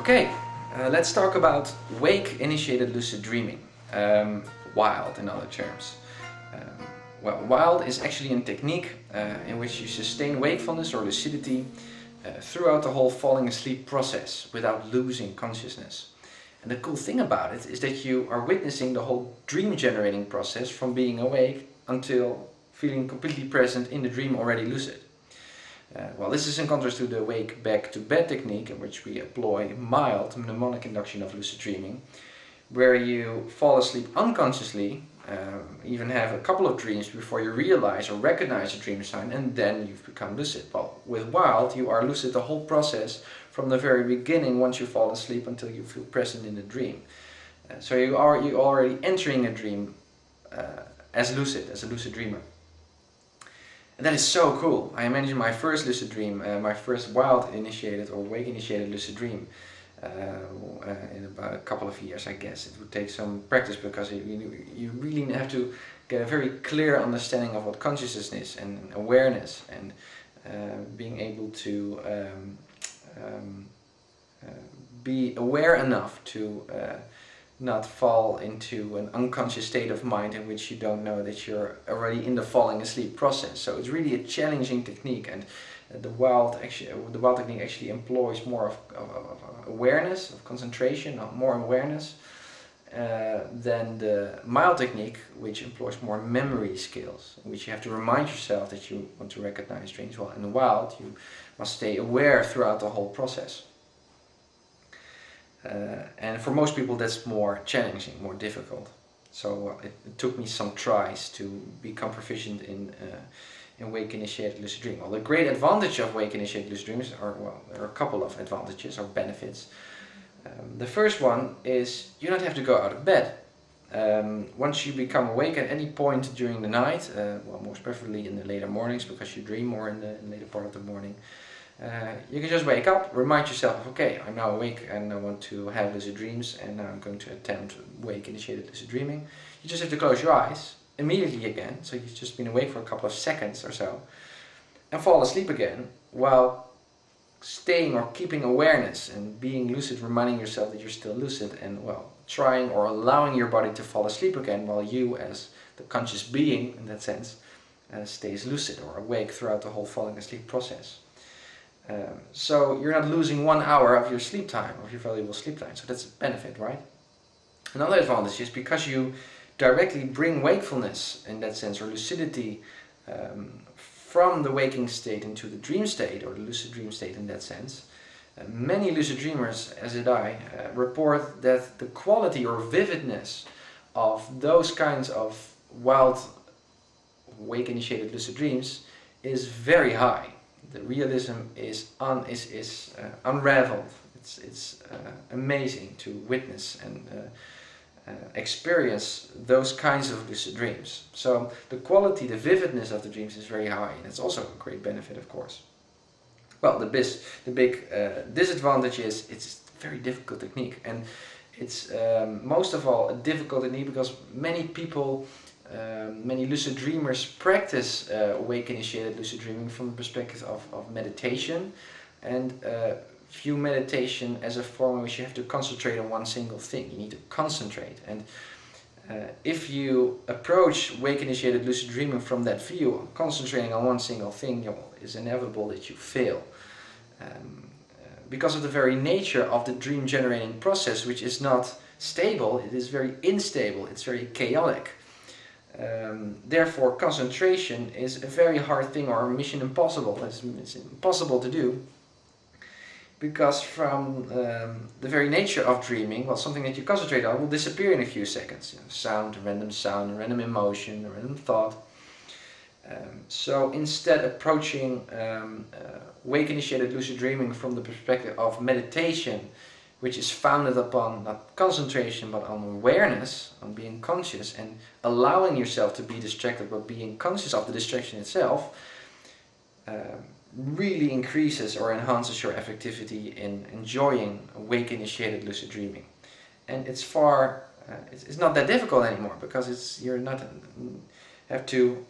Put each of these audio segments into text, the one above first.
Okay, let's talk about wake-initiated lucid dreaming, wild in other terms. Well, wild is actually a technique in which you sustain wakefulness or lucidity throughout the whole falling asleep process without losing consciousness. And the cool thing about it is that you are witnessing the whole dream generating process from being awake until feeling completely present in the dream already lucid. Well, this is in contrast to the wake back to bed technique, in which we employ mild mnemonic induction of lucid dreaming, where you fall asleep unconsciously, even have a couple of dreams before you realize or recognize a dream sign, and then you've become lucid. Well, with wild, you are lucid the whole process from the very beginning, once you fall asleep until you feel present in the dream. So you are already entering a dream as a lucid dreamer. And that is so cool. I imagine my first lucid dream, my first wild initiated or wake initiated lucid dream in about a couple of years, I guess. It would take some practice because you really have to get a very clear understanding of what consciousness is and awareness, and being able to be aware enough to not fall into an unconscious state of mind in which you don't know that you're already in the falling asleep process. So it's really a challenging technique, and the wild technique actually employs more of awareness, of concentration, more awareness than the mild technique, which employs more memory skills, in which you have to remind yourself that you want to recognize dreams. Well, in the wild, you must stay aware throughout the whole process. And for most people that's more challenging, more difficult. So it took me some tries to become proficient in wake-initiated lucid dreaming. Well, the great advantage of wake-initiated lucid dreams are, well, there are a couple of advantages or benefits. The first one is you don't have to go out of bed. Once you become awake at any point during the night, well, most preferably in the later mornings, because you dream more in the later part of the morning, you can just wake up, remind yourself, okay, I'm now awake and I want to have lucid dreams, and now I'm going to attempt wake-initiated lucid dreaming. You just have to close your eyes immediately again, so you've just been awake for a couple of seconds or so, and fall asleep again while staying or keeping awareness and being lucid, reminding yourself that you're still lucid, and, well, trying or allowing your body to fall asleep again while you, as the conscious being in that sense, stays lucid or awake throughout the whole falling asleep process. So you're not losing 1 hour of your sleep time, of your valuable sleep time. So that's a benefit, right? Another advantage is because you directly bring wakefulness in that sense, or lucidity, from the waking state into the dream state, or the lucid dream state in that sense. Many lucid dreamers, as did I, report that the quality or vividness of those kinds of wild wake-initiated lucid dreams is very high. The realism is unraveled. It's amazing to witness and experience those kinds of lucid dreams. So the quality, the vividness of the dreams is very high, and it's also a great benefit, of course. Well, the big disadvantage is it's a very difficult technique, and it's most of all a difficult technique because many people, many lucid dreamers practice wake-initiated lucid dreaming from the perspective of meditation, and view meditation as a form in which you have to concentrate on one single thing. You need to concentrate, and if you approach wake-initiated lucid dreaming from that view, concentrating on one single thing, it's inevitable that you fail. Because of the very nature of the dream generating process, which is not stable, it is very unstable, it's very chaotic. Therefore, concentration is a very hard thing, or a mission impossible. It's impossible to do, because from the very nature of dreaming, well, something that you concentrate on will disappear in a few seconds. Sound, random emotion, random thought. So instead, approaching wake-initiated lucid dreaming from the perspective of meditation, which is founded upon not concentration but on awareness, on being conscious and allowing yourself to be distracted but being conscious of the distraction itself, really increases or enhances your effectivity in enjoying wake-initiated lucid dreaming. And it's it's not that difficult anymore, because you're not have to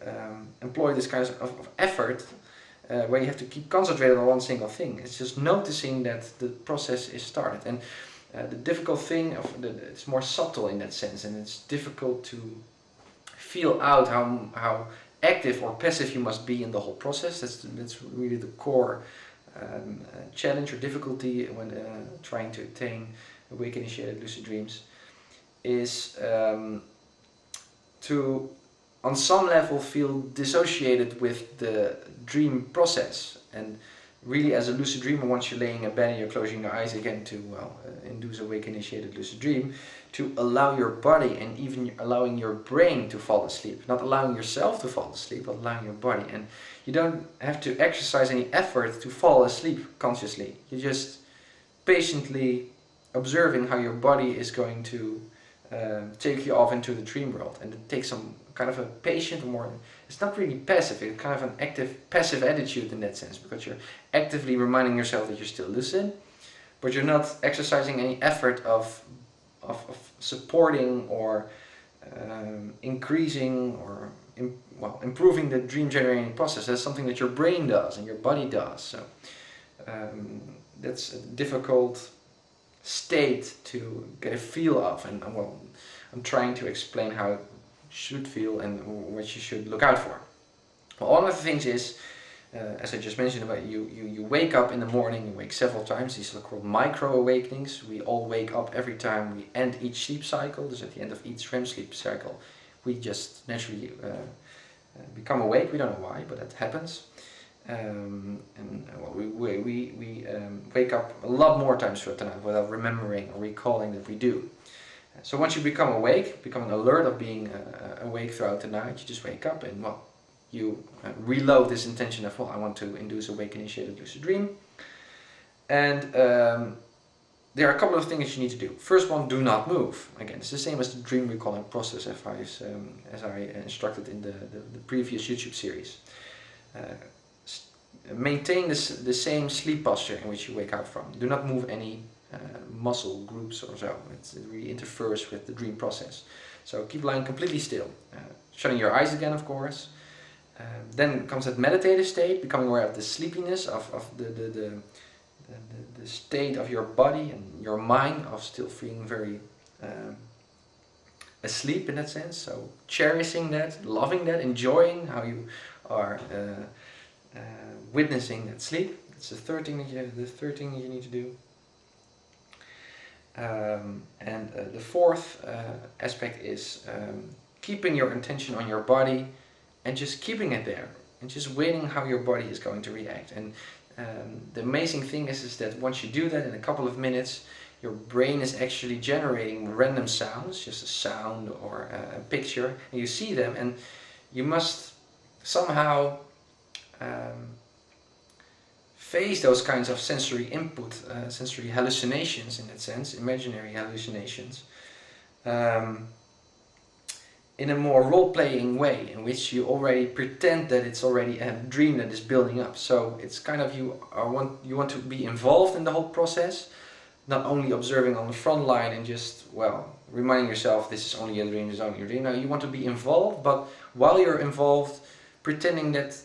employ this kind of effort where you have to keep concentrated on one single thing. It's just noticing that the process is started. And the difficult thing, it's more subtle in that sense, and it's difficult to feel out how active or passive you must be in the whole process. That's really the core challenge or difficulty when trying to attain awake initiated lucid dreams, is to on some level feel dissociated with the dream process. And really, as a lucid dreamer, once you're laying in bed and you're closing your eyes again to induce a wake initiated lucid dream, to allow your body and even allowing your brain to fall asleep. Not allowing yourself to fall asleep, but allowing your body. And you don't have to exercise any effort to fall asleep consciously. You're just patiently observing how your body is going to take you off into the dream world. And it takes some kind of a patient, more, it's not really passive, it's kind of an active passive attitude in that sense, because you're actively reminding yourself that you're still lucid, but you're not exercising any effort of supporting or increasing or improving the dream generating process. That's something that your brain does and your body does. So that's a difficult state to get a feel of, and well, I'm trying to explain how it should feel and what you should look out for. Well, one of the things is, as I just mentioned, about you wake up in the morning, you wake several times. These are called micro awakenings. We all wake up every time we end each sleep cycle. This at the end of each REM sleep cycle, we just naturally become awake. We don't know why, but that happens. Well, we wake up a lot more times throughout the night without remembering or recalling that we do. So once you become awake, become alert of being awake throughout the night, you just wake up and, well, you reload this intention of, well, I want to induce a wake initiated lucid dream. And there are a couple of things you need to do. First one, do not move. Again, it's the same as the dream recalling process as I instructed in the previous YouTube series. Maintain the same sleep posture in which you wake up from. Do not move any muscle groups or so. It really interferes with the dream process. So keep lying completely still. Shutting your eyes again, of course. Then comes that meditative state, becoming aware of the sleepiness of the state of your body and your mind, of still feeling very asleep in that sense. So cherishing that, loving that, enjoying how you are witnessing that sleep. That's the third thing that you need to do. And the fourth aspect is keeping your attention on your body and just keeping it there and just waiting how your body is going to react. And the amazing thing is that once you do that, in a couple of minutes, your brain is actually generating random sounds, just a sound or a picture, and you see them, and you must somehow face those kinds of sensory input, sensory hallucinations in that sense, imaginary hallucinations, in a more role-playing way, in which you already pretend that it's already a dream that is building up. So it's kind of you want to be involved in the whole process, not only observing on the front line and just, well, reminding yourself this is only a dream, this is only a dream. No, you want to be involved, but while you're involved, pretending that,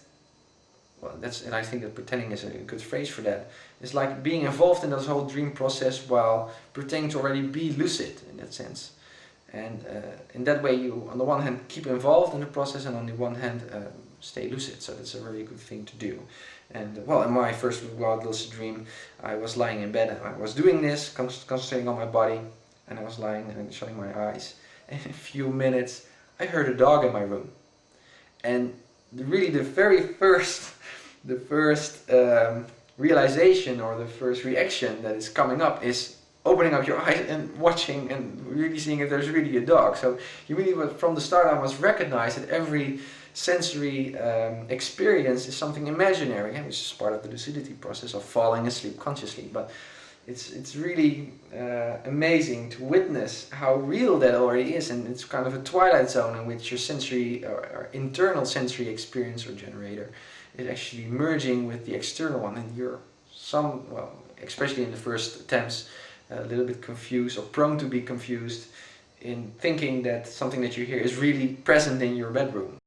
well, and I think that pretending is a good phrase for that. It's like being involved in this whole dream process while pretending to already be lucid in that sense. And in that way you, on the one hand, keep involved in the process, and on the one hand, stay lucid. So that's a very good thing to do. And well, in my first wild lucid dream, I was lying in bed and I was doing this, concentrating on my body, and I was lying and shutting my eyes. And in a few minutes, I heard a dog in my room. And really the first realization or the first reaction that is coming up is opening up your eyes and watching and really seeing if there's really a dog. So you really, from the start, I must recognize that every sensory experience is something imaginary, which is part of the lucidity process of falling asleep consciously. But it's really amazing to witness how real that already is, and it's kind of a twilight zone in which your sensory or internal sensory experience or generator is actually merging with the external one, and you're especially in the first attempts, a little bit confused or prone to be confused in thinking that something that you hear is really present in your bedroom.